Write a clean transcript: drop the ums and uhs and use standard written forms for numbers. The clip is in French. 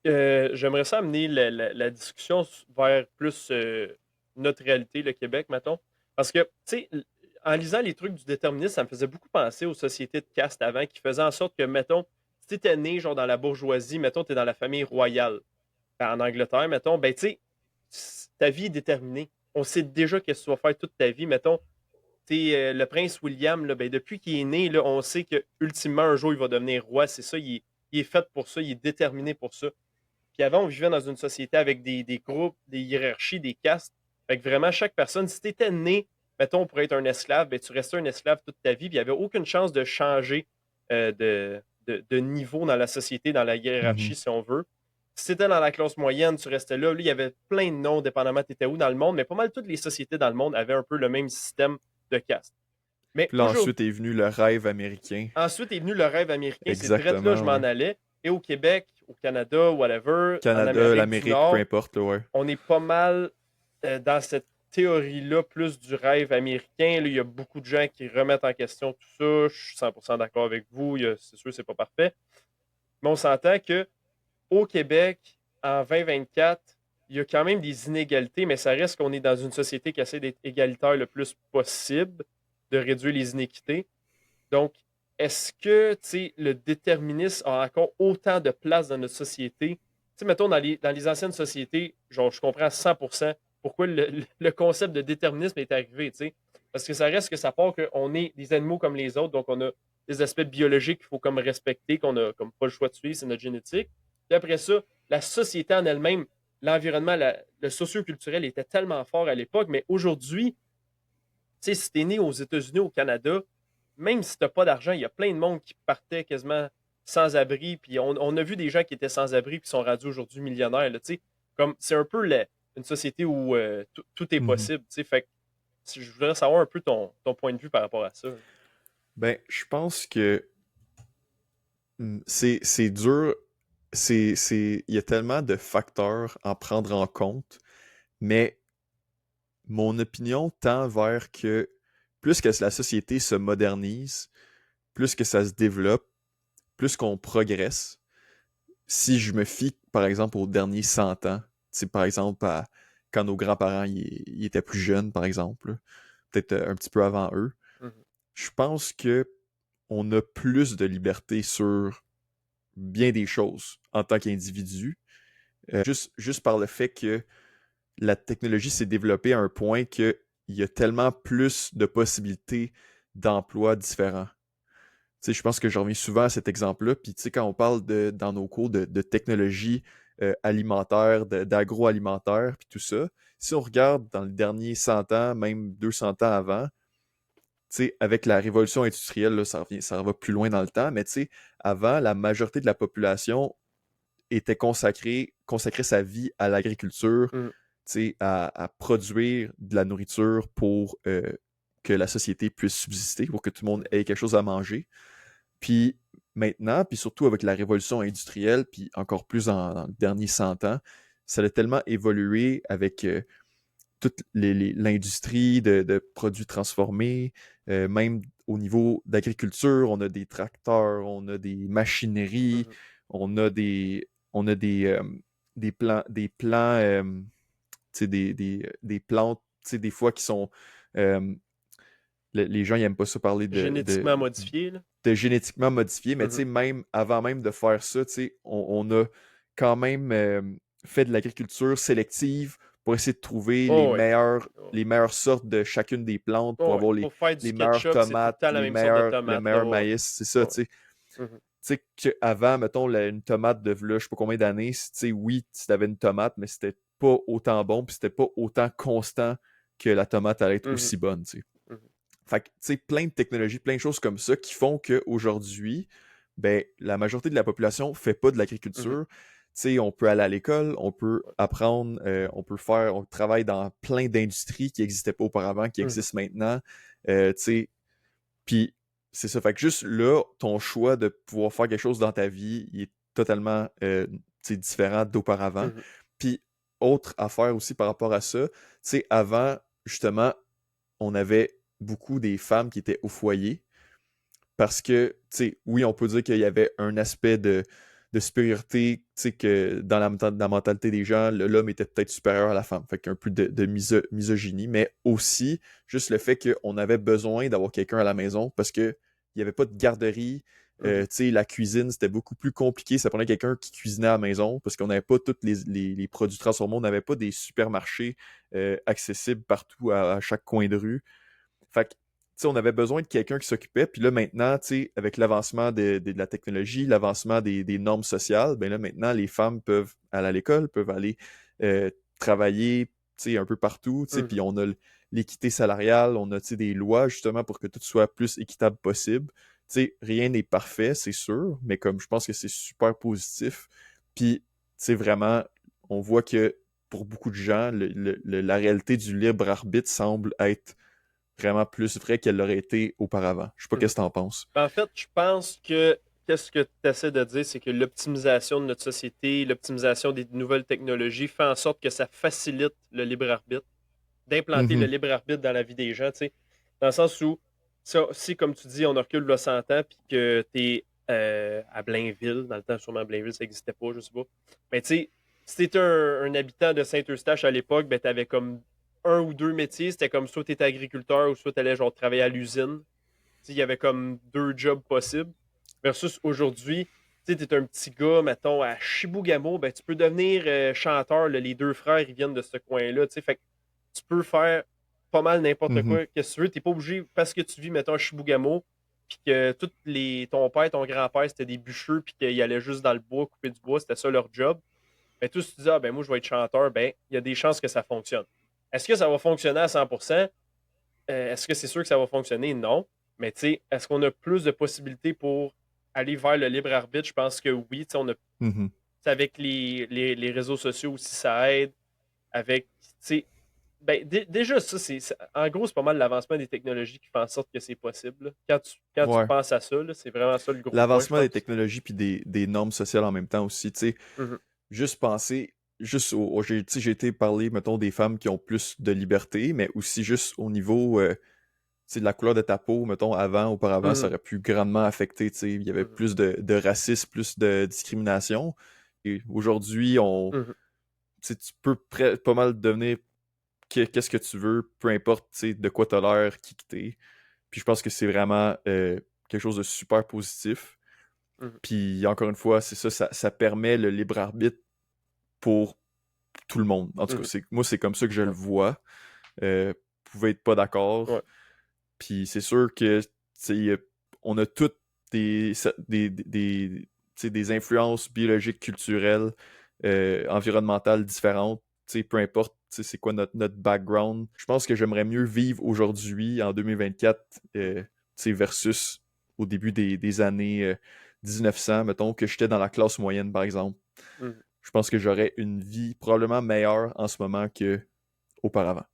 J'aimerais ça amener la discussion vers plus notre réalité, le Québec, mettons. Parce que, tu sais, en lisant les trucs du déterminisme, ça me faisait beaucoup penser aux sociétés de caste avant qui faisaient en sorte que, mettons, si t'étais né genre dans la bourgeoisie, mettons, t'es dans la famille royale en Angleterre, mettons, ben, tu sais, ta vie est déterminée. On sait déjà qu'est-ce que tu vas faire toute ta vie. Mettons, le prince William, là, ben, depuis qu'il est né, là, on sait que ultimement un jour il va devenir roi. C'est ça, il est fait pour ça, il est déterminé pour ça. Puis avant, on vivait dans une société avec des groupes, des hiérarchies, des castes. Fait que vraiment, chaque personne, si tu étais né, mettons, pour être un esclave, ben, tu restais un esclave toute ta vie. Puis il n'y avait aucune chance de changer de niveau dans la société, dans la hiérarchie, Mhm. si on veut. Si tu étais dans la classe moyenne, tu restais là. Là, il y avait plein de noms, dépendamment tu étais où dans le monde, mais pas mal toutes les sociétés dans le monde avaient un peu le même système de caste. Mais Puis là, aujourd'hui, ensuite est venu le rêve américain. ensuite est venu le rêve américain. C'est direct là, je Exactement, m'en ouais. allais. Et au Québec, au Canada, whatever, en Canada, Amérique du l'Amérique, peu Nord, importe, là, ouais. on est pas mal dans cette théorie-là, plus du rêve américain. Là, il y a beaucoup de gens qui remettent en question tout ça. Je suis 100% d'accord avec vous. C'est sûr, c'est pas parfait. Mais on s'entend que au Québec, en 2024, il y a quand même des inégalités, mais ça reste qu'on est dans une société qui essaie d'être égalitaire le plus possible, de réduire les inéquités. Donc, est-ce que le déterminisme a encore autant de place dans notre société? Mettons, dans les anciennes sociétés, genre, je comprends à 100% pourquoi le concept de déterminisme est arrivé, t'sais. Parce que ça reste que ça part qu'on est des animaux comme les autres, donc on a des aspects biologiques qu'il faut comme respecter, qu'on a comme pas le choix de suivre, c'est notre génétique. Puis après ça, la société en elle-même, l'environnement, le socio-culturel était tellement fort à l'époque, mais aujourd'hui, si t'es né aux États-Unis, au Canada, même si t'as pas d'argent, il y a plein de monde qui partait quasiment sans abri. Puis on a vu des gens qui étaient sans abri qui sont rendus aujourd'hui millionnaires. Là, comme c'est un peu une société où tout est Mhm. possible. Fait que je voudrais savoir un peu ton point de vue par rapport à ça. Ben, je pense que c'est dur. Il y a tellement de facteurs à prendre en compte, mais mon opinion tend vers que plus que la société se modernise, plus que ça se développe, plus qu'on progresse. Si je me fie, par exemple, aux derniers 100 ans, par exemple, quand nos grands-parents ils étaient plus jeunes, par exemple, peut-être un petit peu avant eux, Mhm. je pense que on a plus de liberté sur bien des choses en tant qu'individu, juste par le fait que la technologie s'est développée à un point qu'il y a tellement plus de possibilités d'emplois différents. Je pense que j'en reviens souvent à cet exemple-là. Puis, quand on parle dans nos cours de technologie alimentaire, d'agroalimentaire, puis tout ça, si on regarde dans les derniers 100 ans, même 200 ans avant, avec la révolution industrielle, là, ça va plus loin dans le temps, mais avant, la majorité de la population était consacrait sa vie à l'agriculture, Mhm. à produire de la nourriture pour que la société puisse subsister, pour que tout le monde ait quelque chose à manger. Puis maintenant, puis surtout avec la révolution industrielle, puis encore plus dans les derniers 100 ans, ça a tellement évolué avec toute l'industrie de produits transformés, même au niveau d'agriculture, on a des tracteurs, on a des machineries, Mhm. on a des plants, des plantes, des fois qui sont les gens n'aiment pas ça parler Génétiquement modifié, là. de génétiquement modifié, mais Mhm. même avant même de faire ça, on a quand même fait de l'agriculture sélective pour essayer de trouver Oh, ouais. Oh, les meilleures sortes de chacune des plantes pour oh, ouais. avoir Pour faire du les meilleures ketchup, c'est tout le tomates, temps la même sorte de le tomate, là. meilleur Oh, maïs, c'est ça, ouais. tu sais. Mhm. Tu sais, qu'avant, mettons, une tomate de v'là, je sais pas combien d'années, tu sais, oui, tu avais une tomate, mais c'était pas autant bon, puis c'était pas autant constant que la tomate allait être Mhm. aussi bonne, tu sais. Mhm. Fait que, tu sais, plein de technologies, plein de choses comme ça qui font qu'aujourd'hui, ben, la majorité de la population fait pas de Mhm. l'agriculture. Tu sais, on peut aller à l'école, on peut Ouais. apprendre, on travaille dans plein d'industries qui n'existaient pas auparavant, qui Mhm. existent maintenant. Tu sais, puis c'est ça. Fait que juste là, ton choix de pouvoir faire quelque chose dans ta vie, il est totalement tu sais, différent d'auparavant. Mhm. Puis, autre affaire aussi par rapport à ça, tu sais, avant, justement, on avait beaucoup des femmes qui étaient au foyer parce que, tu sais, oui, on peut dire qu'il y avait un aspect de supériorité, tu sais, que dans la mentalité des gens, l'homme était peut-être supérieur à la femme. Fait qu'un peu de misogynie, mais aussi juste le fait qu'on avait besoin d'avoir quelqu'un à la maison parce que il n'y avait pas de garderie. Tu sais, la cuisine, c'était beaucoup plus compliqué. Ça prenait quelqu'un qui cuisinait à la maison parce qu'on n'avait pas tous les produits transformés. On n'avait pas des supermarchés accessibles partout à chaque coin de rue. Fait que, tu sais, on avait besoin de quelqu'un qui s'occupait. Puis là, maintenant, tu sais, avec l'avancement de la technologie, l'avancement des normes sociales, ben là, maintenant, les femmes peuvent aller à l'école, peuvent aller travailler, tu sais, un peu partout, tu sais, puis on a l'équité salariale, on a, tu sais, des lois, justement, pour que tout soit plus équitable possible. Tu sais, rien n'est parfait, c'est sûr, mais comme je pense que c'est super positif. Puis, tu sais, vraiment, on voit que pour beaucoup de gens, la réalité du libre arbitre semble être vraiment plus vrai qu'elle l'aurait été auparavant. Je sais pas qu'est-ce que t'en penses. En fait, je pense que qu'est-ce que tu essaies de dire, c'est que l'optimisation de notre société, l'optimisation des nouvelles technologies fait en sorte que ça facilite le libre arbitre, d'implanter le Mhm. libre arbitre dans la vie des gens, tu sais. Dans le sens où, si comme tu dis, on recule de 100 ans, puis que tu es à Blainville, dans le temps, sûrement Blainville, ça n'existait pas, je sais pas. Mais tu sais, si tu étais un habitant de Saint-Eustache à l'époque, ben, tu avais comme un ou deux métiers. C'était comme soit tu étais agriculteur ou soit tu allais genre travailler à l'usine. Il y avait comme deux jobs possibles. Versus aujourd'hui, tu es un petit gars, mettons, à Chibougamau, ben, tu peux devenir chanteur. Là, les deux frères, ils viennent de ce coin-là. Fait que tu peux faire pas mal n'importe Mhm. quoi. Qu'est-ce que tu veux? Tu n'es pas obligé, parce que tu vis, mettons, à Chibougamau, puis que ton père, ton grand-père, c'était des bûcheux, puis qu'ils allaient juste dans le bois, couper du bois, c'était ça leur job. Ben, tous, tu dis, ah, ben, moi, je vais être chanteur, ben, il y a des chances que ça fonctionne. Est-ce que ça va fonctionner à 100%? Est-ce que c'est sûr que ça va fonctionner? Non. Mais tu sais, est-ce qu'on a plus de possibilités pour aller vers le libre arbitre? Je pense que oui. Tu sais, Mhm. avec les réseaux sociaux aussi, ça aide. Avec, tu sais, ben, déjà, ça, en gros, c'est pas mal l'avancement des technologies qui fait en sorte que c'est possible, là. Quand tu Ouais. penses à ça, là, c'est vraiment ça le gros point, je L'avancement des pense. technologies puis des normes sociales en même temps aussi, tu sais. Mhm. Juste penser, juste tu sais, j'ai été parler, mettons, des femmes qui ont plus de liberté, mais aussi juste au niveau, tu sais, de la couleur de ta peau, mettons, auparavant, ça Mhm. aurait pu grandement affecter, tu sais, il y avait Mhm. plus de racisme, plus de discrimination. Et aujourd'hui, Mhm. tu sais, tu peux pas mal devenir qu'est-ce que tu veux, peu importe, tu sais, de quoi t'as l'air, qui que t'es. Puis je pense que c'est vraiment quelque chose de super positif. Mhm. Puis encore une fois, c'est ça permet le libre arbitre pour tout le monde. En tout cas, Mhm. moi, c'est comme ça que je le Ouais. vois. Vous pouvez être pas d'accord. Ouais. Puis c'est sûr que, tu sais, on a toutes tu sais, des influences biologiques, culturelles, environnementales différentes. Tu sais, peu importe, tu sais, c'est quoi notre background. Je pense que j'aimerais mieux vivre aujourd'hui, en 2024, tu sais, versus au début des années 1900, mettons, que j'étais dans la classe moyenne, par exemple. Mhm. Je pense que j'aurais une vie probablement meilleure en ce moment que auparavant.